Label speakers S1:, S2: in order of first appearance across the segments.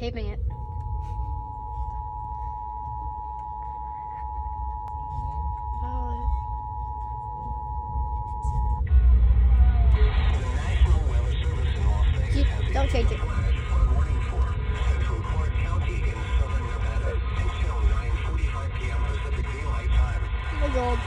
S1: taping it. Don't change it. Oh my God.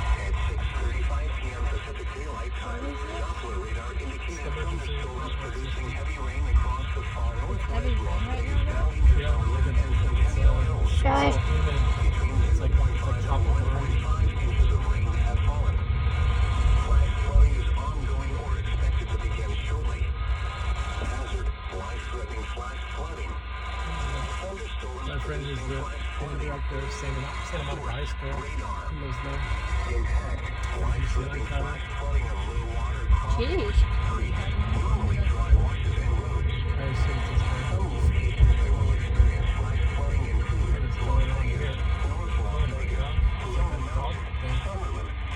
S1: Shy.
S2: It's like tropical. My friend is the director of Santa Monica High School. He lives there.
S1: Jeez.
S2: I assume it's his friend. What's going on here? Oh my God. Something called thing.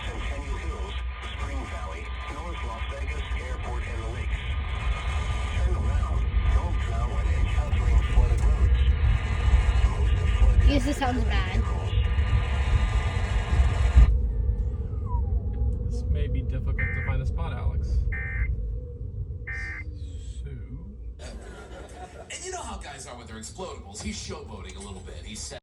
S3: Centennial Hills, Spring Valley, North Las Vegas, Airport, and the lakes. Turn around. Don't drown when encountering flooded roads.
S1: This sounds bad.
S2: This may be difficult to find a spot, Alex. So.
S4: And you know how guys are with their explodables. He's showboating a little bit. He said.